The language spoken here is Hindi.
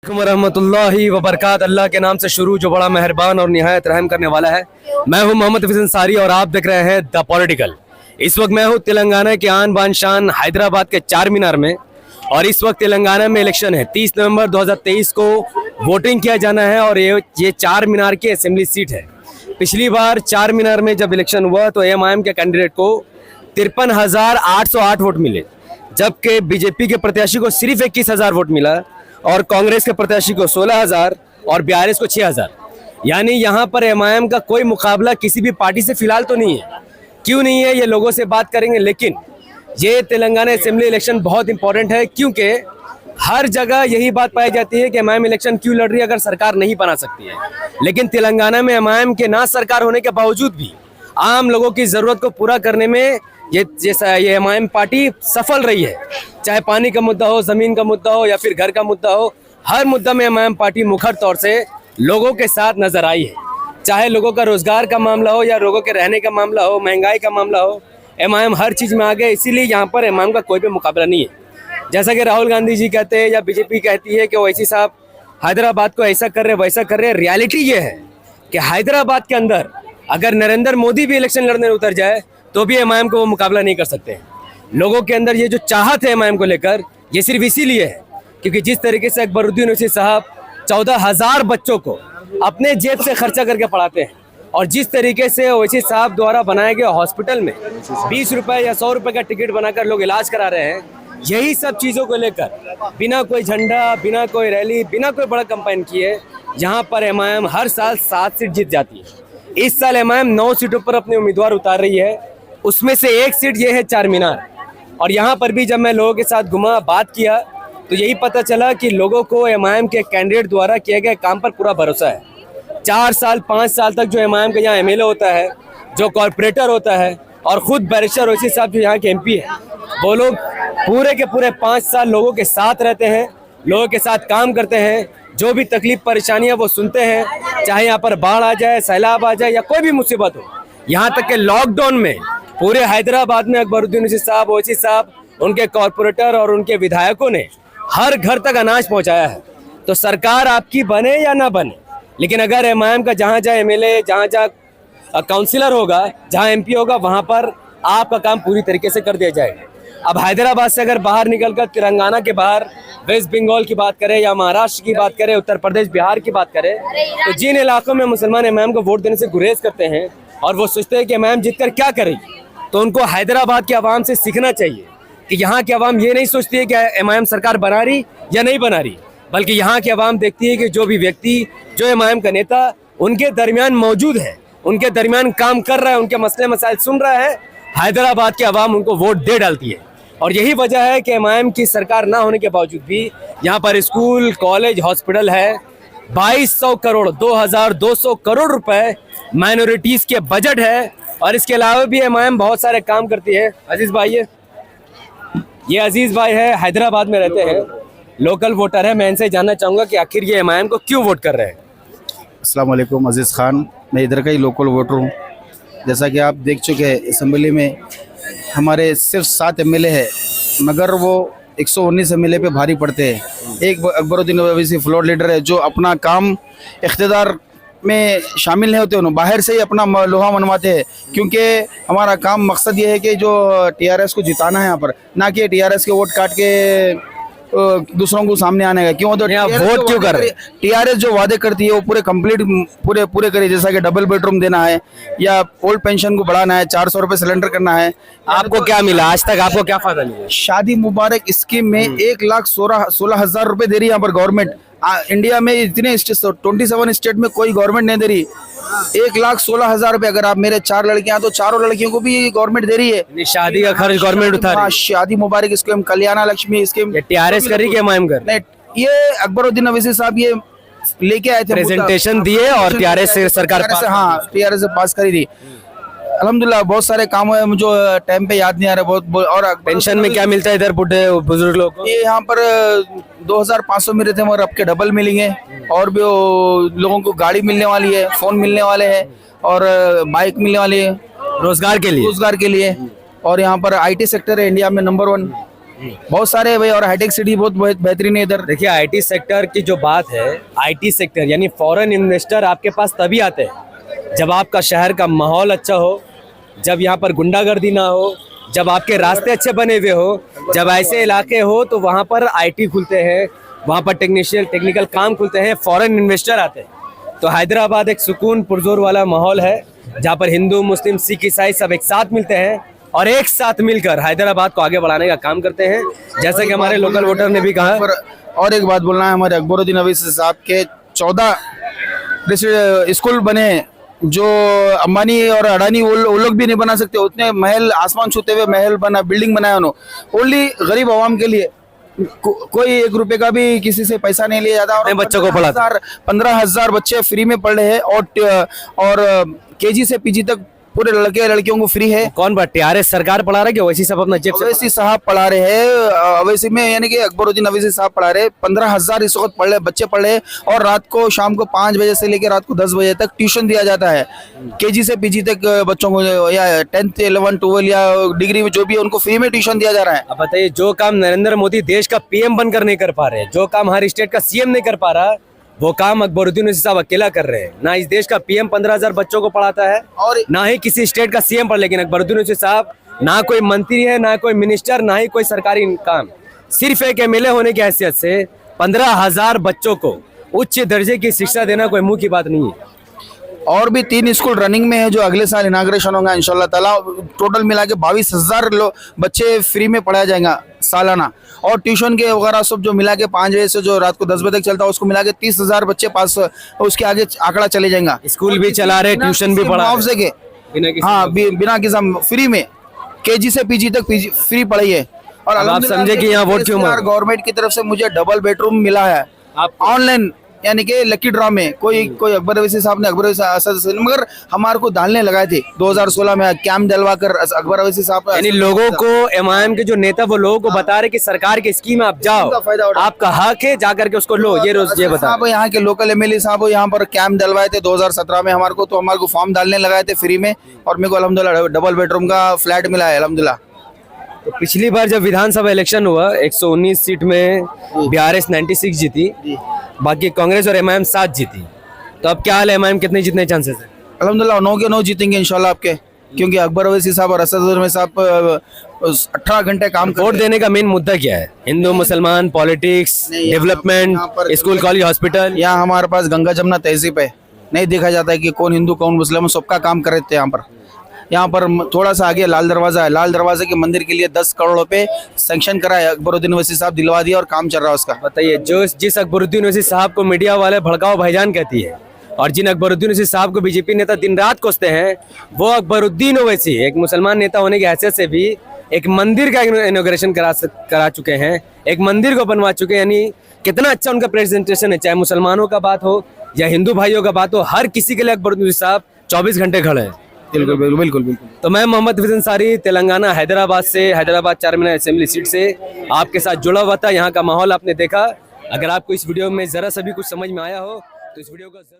रहमतुल्लाहि व बरकात। अल्लाह के नाम से शुरू जो बड़ा मेहरबान और निहायत रहम करने वाला है। मैं हूं मोहम्मद हफीज अंसारी और आप देख रहे हैं द पॉलिटिकल। इस वक्त मैं हूं तेलंगाना के आन बान शान हैदराबाद के चार मीनार में और इस वक्त तेलंगाना में इलेक्शन है। 30 नवंबर 2023 को वोटिंग किया जाना है और ये चार मीनार की असेंबली सीट है। पिछली बार चार मीनार में जब इलेक्शन हुआ तो एएमआईएम के कैंडिडेट को 53,808 वोट मिले, जबकि बीजेपी के प्रत्याशी को सिर्फ 21,000 वोट मिला और कांग्रेस के प्रत्याशी को 16,000 और बीआरएस को 6,000। यानी यहाँ पर एमआईएम का कोई मुकाबला किसी भी पार्टी से फिलहाल तो नहीं है। क्यों नहीं है ये लोगों से बात करेंगे, लेकिन ये तेलंगाना असेंबली इलेक्शन बहुत इंपॉर्टेंट है क्योंकि हर जगह यही बात पाई जाती है कि एमआईएम इलेक्शन क्यों लड़ रही है अगर सरकार नहीं बना सकती है। लेकिन तेलंगाना में एमआईएम के ना सरकार होने के बावजूद भी आम लोगों की ज़रूरत को पूरा करने में ये एमआईएम पार्टी सफल रही है। चाहे पानी का मुद्दा हो, ज़मीन का मुद्दा हो या फिर घर का मुद्दा हो, हर मुद्दा में एमआईएम पार्टी मुखर तौर से लोगों के साथ नजर आई है। चाहे लोगों का रोजगार का मामला हो या लोगों के रहने का मामला हो, महंगाई का मामला हो, एमआईएम हर चीज़ में आ गए। इसीलिए यहाँ पर एमआईएम का कोई भी मुकाबला नहीं है। जैसा कि राहुल गांधी जी कहते हैं या बीजेपी कहती है कि ओवैसी साहब हैदराबाद को ऐसा कर रहे वैसा कर रहे। रियलिटी ये है कि हैदराबाद के अंदर अगर नरेंद्र मोदी भी इलेक्शन लड़ने उतर जाए तो भी एमआईएम को वो मुकाबला नहीं कर सकते। लोगों के अंदर ये जो चाहत है एमआईएम को लेकर, ये सिर्फ इसीलिए है क्योंकि जिस तरीके से अकबरुद्दीन ओवैसी साहब 14,000 बच्चों को अपने जेब से खर्चा करके पढ़ाते हैं और जिस तरीके से ओवैसी साहब द्वारा बनाए गए हॉस्पिटल में 20 रुपए या 100 रुपए का टिकट बनाकर लोग इलाज करा रहे हैं, यही सब चीज़ों को लेकर बिना कोई झंडा, बिना कोई रैली, बिना कोई बड़ा कैंपेन किए यहाँ पर एमआईएम हर साल 7 सीट जीत जाती है। इस साल एमआईएम 9 सीटों पर अपने उम्मीदवार उतार रही है, उसमें से एक सीट ये है चार मीनार। और यहाँ पर भी जब मैं लोगों के साथ घुमा, बात किया, तो यही पता चला कि लोगों को एमआईएम के कैंडिडेट द्वारा किए गए काम पर पूरा भरोसा है। 4 साल 5 साल तक जो एमआईएम का यहाँ एमएलए होता है, जो कॉर्पोरेटर होता है और खुद बैरिस्टर ओवैसी साहब जो यहाँ के एमपी है, वो लोग पूरे के पूरे 5 साल लोगों के साथ रहते हैं, लोगों के साथ काम करते हैं। जो भी तकलीफ परेशानियाँ वो सुनते हैं, चाहे यहाँ पर बाढ़ आ जाए, सैलाब आ जाए या कोई भी मुसीबत हो। यहाँ तक कि लॉकडाउन में पूरे हैदराबाद में अकबरुद्दीन ओवैसी साहब, उनके कॉर्पोरेटर और उनके विधायकों ने हर घर तक अनाज पहुंचाया है। तो सरकार आपकी बने या ना बने, लेकिन अगर एमआईएम का जहां जहां एमएलए, जहां जहां काउंसिलर होगा, जहां एमपी होगा, वहां पर आपका काम पूरी तरीके से कर दिया जाएगा। अब हैदराबाद से अगर बाहर निकलकर तेलंगाना के बाहर वेस्ट बंगाल की बात करें या महाराष्ट्र की बात करें, उत्तर प्रदेश, बिहार की बात करें, तो जिन इलाकों में मुसलमान एमआईएम को वोट देने से गुरेज करते हैं और वो सोचते हैं कि एमआईएम जीतकर क्या करेगी, तो उनको हैदराबाद की आवाम से सीखना चाहिए कि यहाँ की आवाम ये नहीं सोचती है कि एमआईएम सरकार बना रही या नहीं बना रही, बल्कि यहाँ की आवाम देखती है कि जो भी व्यक्ति, जो एमआईएम का नेता उनके दरमियान मौजूद है, उनके दरमियान काम कर रहा है, उनके मसले मसाइल सुन रहा है, हैदराबाद की आवाम उनको वोट दे डालती है। और यही वजह है कि एमआईएम की सरकार ना होने के बावजूद भी यहाँ पर स्कूल, कॉलेज, हॉस्पिटल है। 2200 करोड़ 2,200 करोड़ रुपए माइनॉरिटीज़ के बजट है और इसके अलावा भी एमआईएम बहुत सारे काम करती है। अजीज़ भाई, ये अजीज़ भाई है, हैदराबाद में रहते हैं, लोकल वोटर है। मैं इनसे जानना चाहूँगा कि आखिर ये एमआईएम को क्यों वोट कर रहे हैं। अस्सलाम वालेकुम, अजीज़ खान, मैं इधर का ही लोकल वोटर हूँ। जैसा कि आप देख चुके हैं, असेंबली में हमारे सिर्फ 7 एमएलए है, मगर वो 119 एमएलए पे भारी पड़ते हैं। एक अकबरुद्दीन ओवैसी फ्लोर लीडर है जो अपना काम इख्तियार में शामिल नहीं होते, उन्होंने बाहर से ही अपना लोहा मनवाते हैं, क्योंकि हमारा काम मकसद ये है कि जो टीआरएस को जिताना है यहाँ पर, ना कि टीआरएस के वोट काट के दूसरों को सामने आने का। क्यों? तो वोट क्यों कर रहे हैं? टीआरएस जो वादे करती है वो पूरे कंप्लीट पूरे करे, जैसा कि डबल बेडरूम देना है या ओल्ड पेंशन को बढ़ाना है, 400 रुपये सिलेंडर करना है। आपको क्या मिला आज तक? आपको क्या फायदा मिला? शादी मुबारक स्कीम में 1,16,000 रुपए दे रही है यहाँ पर गवर्नमेंट। इंडिया में इतने 27 स्टेट में कोई गवर्नमेंट नहीं दे रही। 1,16,000 रुपए। अगर आप मेरे 4 लड़कियां, तो चारों लड़कियों को भी गवर्नमेंट दे रही है। शादी का खर्च गवर्नमेंट उठा रही है। शादी मुबारक स्कीम, कल्याणा लक्ष्मी स्कीम टीआरएस कर रही है, एमआईएम कर नहीं। ये अकबरुद्दीन ओवैसी साहब ये लेके आए थे, प्रेजेंटेशन दिए और टीआरएस से सरकार टीआरएस से पास करी थी। अल्हम्दुलिल्लाह बहुत सारे काम है जो टाइम पे याद नहीं आ रहे। बहुत और पेंशन में क्या मिलता है इधर बुढ़े बुजुर्ग लोग को? ये यहाँ पर 2,500 मिले थे, मगर अब के डबल मिलेंगे। और भी लोगों को गाड़ी मिलने वाली है, फोन मिलने वाले हैं और बाइक मिलने वाली है रोजगार के लिए। और यहाँ पर आईटी सेक्टर है इंडिया में नंबर 1। बहुत सारे भाई, और हाईटेक सिटी बहुत बहुत बेहतरीन है इधर। देखिए आईटी सेक्टर की जो बात है, आईटी सेक्टर यानी फॉरेन इन्वेस्टर आपके पास तभी आते हैं जब आपका शहर का माहौल अच्छा हो, जब यहाँ पर गुंडागर्दी ना हो, जब आपके रास्ते अच्छे बने हुए हो, जब ऐसे इलाके हो तो वहाँ पर आईटी खुलते हैं, वहाँ पर टेक्निकल काम खुलते हैं, फॉरेन इन्वेस्टर आते हैं। तो हैदराबाद एक सुकून पुरजोर वाला माहौल है जहाँ पर हिंदू मुस्लिम सिख ईसाई सब एक साथ मिलते हैं और एक साथ मिलकर हैदराबाद को आगे बढ़ाने का काम करते हैं, जैसा कि हमारे लोकल वोटर ने भी कहा। और एक बात बोलना है, हमारे अकबरुद्दीन अवैसी साहब के 14 स्कूल बने हैं, जो अंबानी और अडानी वो लोग भी नहीं बना सकते उतने महल, आसमान छूते हुए महल बना, बिल्डिंग बनाया उन्होंने। ओनली गरीब आवाम के लिए कोई 1 रुपए का भी किसी से पैसा नहीं लिया जाता। और बच्चों को पढ़ाते 15,000 बच्चे फ्री में पढ़ रहे हैं, और केजी से पीजी तक पूरे लड़के लड़कियों को फ्री है। कौन बात टीआरएस सरकार पढ़ा रहा है कि ओवैसी साहब अपना जेब से? अवैसी साहब पढ़ा रहे हैं, अवैसी में यानी कि अकबरुद्दीन अवैसी साहब पढ़ा रहे हैं। 15,000 इस वक्त पढ़ रहे बच्चे पढ़ रहे हैं, और रात को शाम को 5 बजे से लेकर रात को 10 बजे तक ट्यूशन दिया जाता है केजी से पीजी तक बच्चों को, या 10th 11 12 या डिग्री में जो भी है उनको फ्री में ट्यूशन दिया जा रहा है। अब बताइए, जो काम नरेंद्र मोदी देश का पीएम बनकर नहीं कर पा रहे, जो काम हर स्टेट का सीएम नहीं कर पा रहा, वो काम अकबरुद्दीन ओवैसी साहब अकेला कर रहे हैं। ना इस देश का पीएम 15,000 बच्चों को पढ़ाता है और ना ही किसी स्टेट का सीएम पर, लेकिन अकबरुद्दीन ओवैसी साहब ना कोई मंत्री है, ना कोई मिनिस्टर, ना ही कोई सरकारी काम, सिर्फ एक एमएलए होने की हैसियत से 15,000 बच्चों को उच्च दर्जे की शिक्षा देना कोई मुंह की बात नहीं है। और भी 3 स्कूल रनिंग में है जो अगले साल इनाग्रेशन होगा इंशाल्लाह ताला। टोटल मिला के 22,000 बच्चे फ्री में पढ़ाया जाएगा सालाना, और ट्यूशन के वगैरह सब जो मिला के 5 बजे से जो रात को 10 बजे तक चलता है उसको मिला के 30,000 बच्चे पास, उसके आगे आंकड़ा चले जाएगा। स्कूल भी चला रहे, ट्यूशन भी पढ़ा मुआवजे के, हाँ बिना किसी फ्री में केजी से पीजी तक फ्री पढ़ाई है। और आप समझे कि यहाँ वोट क्यों मांगे? गवर्नमेंट की तरफ से मुझे डबल बेडरूम मिला है ऑनलाइन, यानी कि लकी ड्रॉ में। कोई अकबर अवैसी साहब ने मगर हमारे को डालने लगाए थे 2016 में कैंप डलवा कर अकबर अवैसी साहब। यानी लोगों को, एमआईएम के जो नेता वो लोगों को बता रहे कि सरकार की स्कीम आप जाओ, आपका हक है, जाकर के उसको लो, ये बता। यहाँ के लोकल एमएलए साहब यहाँ पर कैंप डलवाए थे 2017 में हमारे को, तो हमारे को फॉर्म डालने लगाए थे फ्री में, और मेरे को अल्हम्दुलिल्लाह डबल बेडरूम का फ्लैट मिला है अल्हम्दुलिल्लाह। तो पिछली बार जब विधानसभा इलेक्शन हुआ 119 सीट में बीआरएस 96 जीती, बाकी कांग्रेस और एमआईएम 7 जीती, तो अब क्या हाल है, एमआईएम कितने जीतने के चांसेस है? अल्हम्दुलिल्लाह 9 के 9 जीतेंगे इंशाल्लाह आपके, क्योंकि अकबर अवैसी साहब और असद साहब 18 घंटे काम वोट देने का मेन मुद्दा क्या है? हिंदू मुसलमान, politics, development, school college hospital? यहाँ हमारे पास गंगा जमुना तहजीब है, नहीं देखा जाता है कि कौन हिंदू कौन मुस्लिम, सबका काम कर रहे थे यहाँ पर थोड़ा सा आगे लाल दरवाजा है, लाल दरवाजे के मंदिर के लिए 10 करोड़ रुपए सैंक्शन करा है, अकबरुद्दीन ओवैसी साहब दिलवा दिया और काम चल रहा है उसका। बताइए, जो जिस अकबरुद्दीन ओवैसी साहब को मीडिया वाले भड़काओ भाईजान कहती है, और जिन अकबरुद्दीन ओवैसी साहब को बीजेपी नेता दिन रात कोसते हैं, वो अकबरुद्दीन ओवैसी एक मुसलमान नेता होने की हैसियत से भी एक मंदिर का इनॉग्रेशन करा चुके हैं, एक मंदिर को बनवा चुके हैं। यानी कितना अच्छा उनका प्रेजेंटेशन है, चाहे मुसलमानों का बात हो या हिंदू भाइयों का बात हो, हर किसी के लिए अकबरुद्दीन ओवैसी साहब 24 घंटे खड़े हैं। बिल्कुल बिल्कुल बिल्कुल बिल्कुल। तो मैं मोहम्मद हफीज अंसारी, तेलंगाना हैदराबाद से, हैदराबाद 4 मीनार असेंबली सीट से आपके साथ जुड़ा हुआ था। यहाँ का माहौल आपने देखा। अगर आपको इस वीडियो में जरा सा भी कुछ समझ में आया हो तो इस वीडियो को जरूर